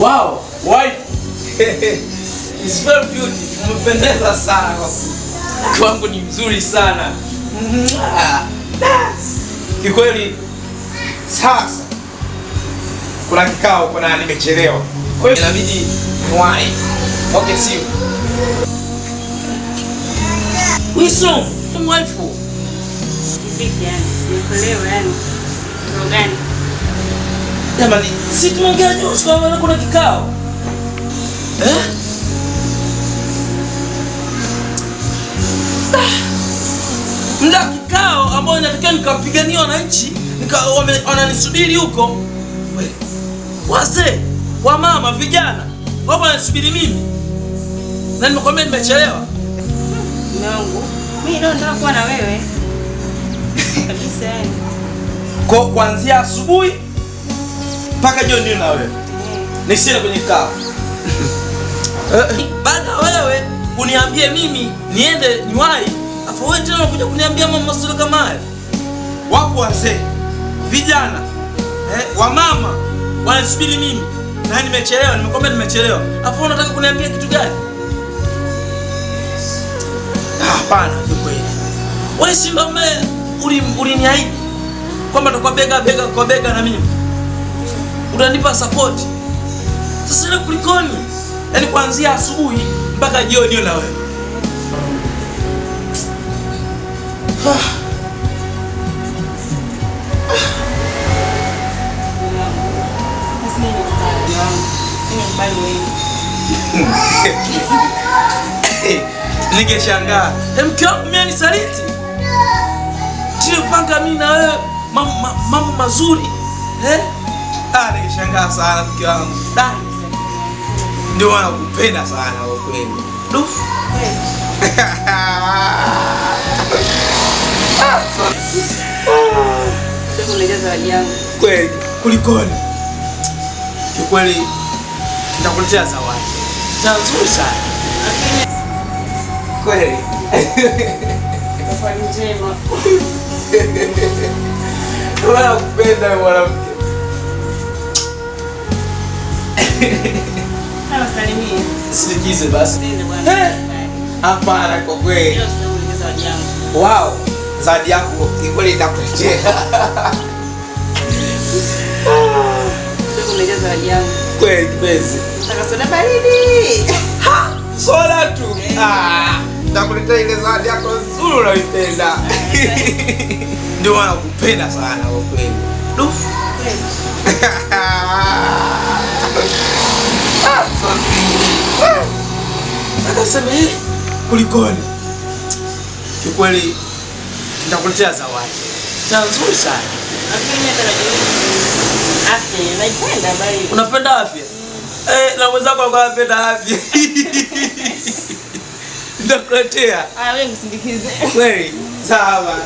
Wow, wife. It's very beautiful. Umependeza sana. Kwangu ni mzuri sana. Kikweli sasa kuna kikao, kuna nimechelewa. Kwa hiyo inabidi niwahi. Okay, see you. Wiso, wife. Vipi yani? Sikuelewa yani. Ndio gani? Jamani, si tunaongea news kwa kuna kikao. Mda kikao ambao inatakiwa nikapigania wananchi, wananisubiri huko. Wazee, wamama, vijana, wao wananisubiri mimi. Na nimekwambia nimechelewa. Mungu, mimi leo nataka kuwa na wewe. Kabisa yani. Kwa kuanzia asubuhi mpaka jioni ndio na wewe. Nisile kwenye kikao. Baada wewe uniambie mimi niende niwahi, afu wewe tena unakuja kuniambia mambo mazuri kama haya. Wapo wazee, vijana, wamama wanasubiri mimi. Na nimechelewa, nimekwambia nimechelewa. Afu unataka kuniambia kitu gani? Hapana, ni kweli. Wewe si mama uliniahidi kwamba tutakuwa bega kwa bega na mimi. Unanipa support. Sasa ile kulikoni? Yaani kuanzia asubuhi mpaka jioni na wewe. Ningeshangaa. Mke wangu mimi anisaliti. Tulipanga mimi na wewe mambo mazuri. Ningeshangaa sana mke wangu. Ndio maana nakupenda sana kwa kweli. Dufu. Sasa unajaza zawadi yangu. Kweli, kulikoni? Kikweli nitakuletea zawadi. Nzuri sana. Kweli. Kwa njema. Nakupenda mwanamke. Salimia. Sikize basi. Nenda bwana. Hapana kwa kweli. Leo sasa unajaza zawadi yangu. Wow, zawadi yako kweli nitakuletea. Sasa unajaza zawadi yangu. Kweli kipenzi. Nataka soda baridi. Soda tu. Nitakuletea ile zawadi yako nzuri unaipenda. Ndio maana nakupenda sana kwa kweli. Dufu. Akasema kulikoni? Kikweli nitakuletea zawadi. Nzuri sana. Afya, naipenda bali. Unapenda afya? Na mwenzako anapenda afya. Nitakuletea. Wewe msindikize. Kweli? Sawa.